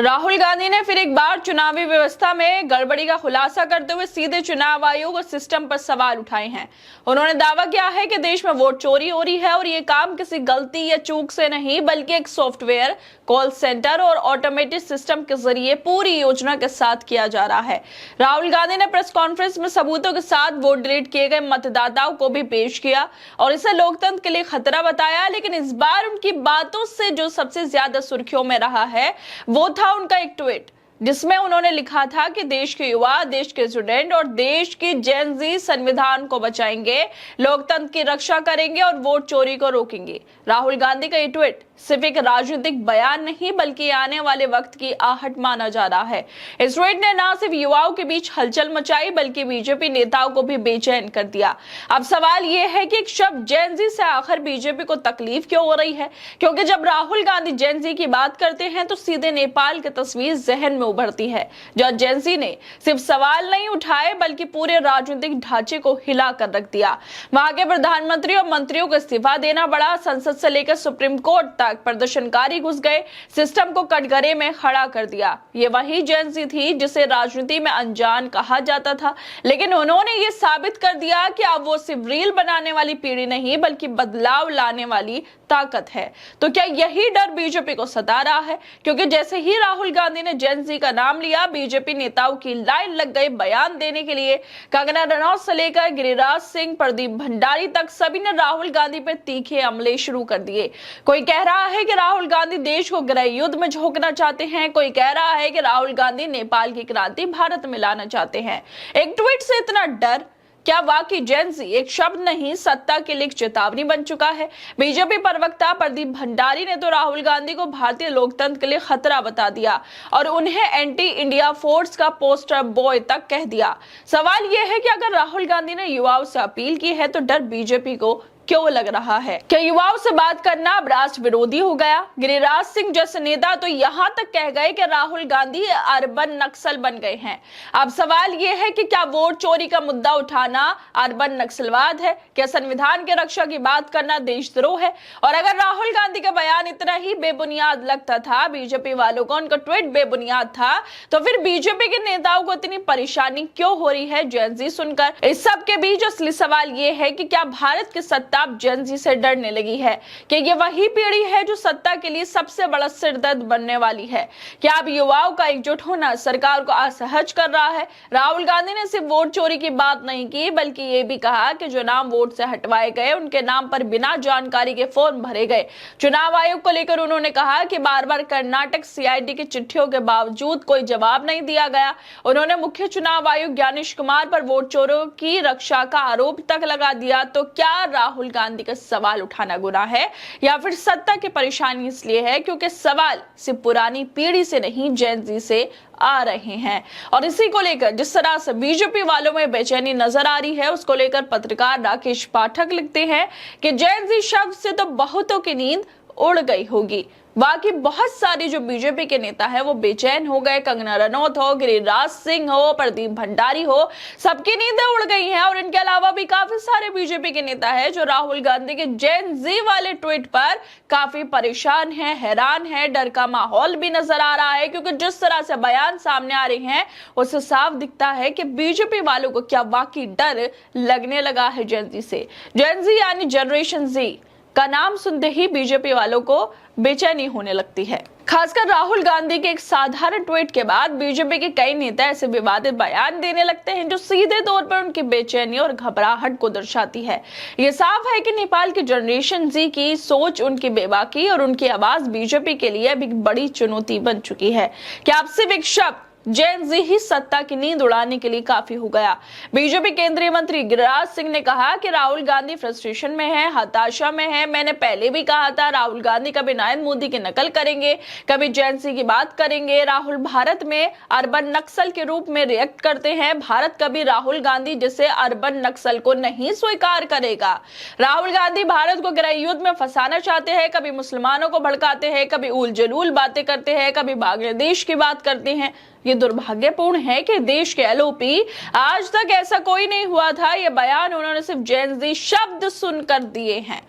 राहुल गांधी ने फिर एक बार चुनावी व्यवस्था में गड़बड़ी का खुलासा करते हुए सीधे चुनाव आयोग और सिस्टम पर सवाल उठाए हैं। उन्होंने दावा किया है कि देश में वोट चोरी हो रही है और ये काम किसी गलती या चूक से नहीं बल्कि एक सॉफ्टवेयर, कॉल सेंटर और ऑटोमेटेड सिस्टम के जरिए पूरी योजना के साथ किया जा रहा है। राहुल गांधी ने प्रेस कॉन्फ्रेंस में सबूतों के साथ वोट डिलीट किए गए मतदाताओं को भी पेश किया और इसे लोकतंत्र के लिए खतरा बताया। लेकिन इस बार उनकी बातों से जो सबसे ज्यादा सुर्खियों में रहा है वो था उनका एक ट्वीट, जिसमें उन्होंने लिखा था कि देश के युवा, देश के स्टूडेंट और देश की जेन जी संविधान को बचाएंगे, लोकतंत्र की रक्षा करेंगे और वोट चोरी को रोकेंगे। राहुल गांधी का ये ट्वीट सिर्फ एक राजनीतिक बयान नहीं बल्कि आने वाले वक्त की आहट माना जा रहा है। इस ट्वीट ने न सिर्फ युवाओं के बीच हलचल मचाई बल्कि बीजेपी नेताओं को भी बेचैन कर दिया। अब सवाल ये है कि एक शब्द जेन जी से आखिर बीजेपी को तकलीफ क्यों हो रही है, क्योंकि जब राहुल गांधी जेन जी की बात करते हैं तो सीधे नेपाल की तस्वीर जहन में उभरती है, जहां जेन जी ने सिर्फ सवाल नहीं उठाए बल्कि पूरे राजनीतिक ढांचे को हिला कर रख दिया। वहां के प्रधानमंत्री और मंत्रियों को इस्तीफा देना पड़ा, संसद से लेकर सुप्रीम कोर्ट तक प्रदर्शनकारी घुस गए, सिस्टम को कटघरे में खड़ा कर दिया। ये वही जेन जी थी जिसे राजनीति में अनजान कहा जाता था, लेकिन उन्होंने ये साबित कर दिया कि अब वो सिर्फ रील बनाने वाली पीढ़ी नहीं बल्कि बदलाव लाने वाली ताकत है। तो क्या यही डर बीजेपी को सता रहा है? क्योंकि जैसे ही राहुल गांधी ने जेन जी का नाम लिया, बीजेपी नेताओं की लाइन लग गई बयान देने के लिए। कंगना रनौत से लेकर गिरिराज सिंह, प्रदीप भंडारी तक सभी ने राहुल गांधी पर तीखे हमले शुरू कर दिए। कोई कह रहा है कि राहुल गांधी देश को गृह युद्ध में झोंकना चाहते हैं, कोई कह रहा है कि राहुल गांधी नेपाल की क्रांति भारत में लाना चाहते हैं। एक ट्वीट से इतना डर? क्या वाकई जेन जी एक शब्द नहीं सत्ता के लिए चेतावनी बन चुका है? बीजेपी प्रवक्ता प्रदीप भंडारी ने तो राहुल गांधी को भारतीय लोकतंत्र के लिए खतरा बता दिया और उन्हें एंटी इंडिया फोर्स का पोस्टर बॉय तक कह दिया। सवाल यह है कि अगर राहुल गांधी ने युवाओं से अपील की है तो डर बीजेपी को क्यों लग रहा है? क्या युवाओं से बात करना अब राष्ट्र विरोधी हो गया? गिरिराज सिंह जैसे नेता तो यहां तक कह गए कि राहुल गांधी अर्बन नक्सल बन गए हैं। अब सवाल यह है कि क्या वोट चोरी का मुद्दा उठाना अर्बन नक्सलवाद है? क्या संविधान की रक्षा की बात करना देशद्रोह है? और अगर राहुल गांधी का बयान इतना ही बेबुनियाद लगता था, बीजेपी वालों को उनका ट्वीट बेबुनियाद था, तो फिर बीजेपी के नेताओं को इतनी परेशानी क्यों हो रही है जेन जी सुनकर? इस सब के बीच असली सवाल यह है कि क्या भारत की सत्ता अब जेन जी से डरने लगी है? कि ये वही पीढ़ी है जो सत्ता के लिए सबसे बड़ा सिरदर्द बनने वाली है? क्या अब युवाओं का एकजुट होना सरकार को असहज कर रहा है? राहुल गांधी ने सिर्फ वोट चोरी की बात नहीं की बल्कि ये भी कहा कि जो नाम वोट से हटवाए गए उनके नाम पर बिना जानकारी के फॉर्म भरे गए। चुनाव आयोग को लेकर उन्होंने कहा कि बार बार कर्नाटक सीआईडी की चिट्ठियों के बावजूद कोई जवाब नहीं दिया गया। उन्होंने मुख्य चुनाव आयुक्त ज्ञानेश कुमार पर वोट चोरों की रक्षा का आरोप तक लगा दिया। तो क्या राहुल गांधी का सवाल उठाना गुनाह है या फिर सत्ता की परेशानी इसलिए है क्योंकि सवाल सिर्फ पुरानी पीढ़ी से नहीं जेन जी से आ रहे हैं? और इसी को लेकर जिस तरह से बीजेपी वालों में बेचैनी नजर आ रही है, उसको लेकर पत्रकार राकेश पाठक लिखते हैं कि जेन जी शब्द से तो बहुतों की नींद उड़ गई होगी। बाकी बहुत सारे जो बीजेपी के नेता है वो बेचैन हो गए। कंगना रनौत हो, गिरिराज सिंह हो, प्रदीप भंडारी हो, सबकी नींदें उड़ गई हैं। और इनके अलावा भी काफी सारे बीजेपी के नेता है जो राहुल गांधी के जेन जी वाले ट्वीट पर काफी परेशान है, हैरान है। डर का माहौल भी नजर आ रहा है क्योंकि जिस तरह से बयान सामने आ रहे हैं उससे साफ दिखता है कि बीजेपी वालों को क्या वाकई डर लगने लगा है जेन जी से। जेन जी यानी जनरेशन जी का नाम सुनते ही बीजेपी वालों को बेचैनी होने लगती है। खासकर राहुल गांधी के एक साधारण ट्वीट के बाद बीजेपी के कई नेता ऐसे विवादित बयान देने लगते हैं जो सीधे तौर पर उनकी बेचैनी और घबराहट को दर्शाती है। ये साफ है कि नेपाल की जनरेशन जी की सोच, उनकी बेबाकी और उनकी आवाज बीजेपी के लिए अब एक बड़ी चुनौती बन चुकी है। क्या अब सिर्फ एक शब्द जेन जी ही सत्ता की नींद उड़ाने के लिए काफी हो गया? बीजेपी केंद्रीय मंत्री गिरिराज सिंह ने कहा कि राहुल गांधी फ्रस्ट्रेशन में है, हताशा में है। मैंने पहले भी कहा था राहुल गांधी कभी नरेंद्र मोदी की नकल करेंगे, कभी जेन जी की बात करेंगे। राहुल भारत में अर्बन नक्सल के रूप में रिएक्ट करते हैं। भारत कभी राहुल गांधी जैसे अर्बन नक्सल को नहीं स्वीकार करेगा। राहुल गांधी भारत को गृह युद्ध में फंसाना चाहते हैं, कभी मुसलमानों को भड़काते हैं, कभी उल जलूल बातें करते हैं, कभी बांग्लादेश की बात करते हैं। ये दुर्भाग्यपूर्ण है कि देश के एलओपी आज तक ऐसा कोई नहीं हुआ था। ये बयान उन्होंने सिर्फ जेन जी शब्द सुनकर दिए हैं।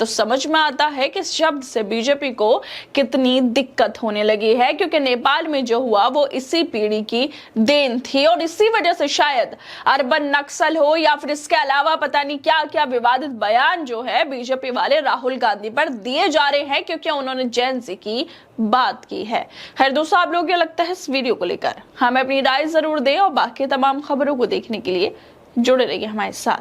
तो समझ में आता है कि इस शब्द से बीजेपी को कितनी दिक्कत होने लगी है, क्योंकि नेपाल में जो हुआ वो इसी पीढ़ी की देन थी और इसी वजह से शायद अर्बन नक्सल हो या फिर इसके अलावा पता नहीं क्या क्या विवादित बयान जो है बीजेपी वाले राहुल गांधी पर दिए जा रहे हैं, क्योंकि उन्होंने जेन ज़ी की बात की है। खैर दोस्तों, आप लोग क्या लगता है इस वीडियो को लेकर? हमें अपनी राय जरूर दें और बाकी तमाम खबरों को देखने के लिए जुड़े रहिए हमारे साथ।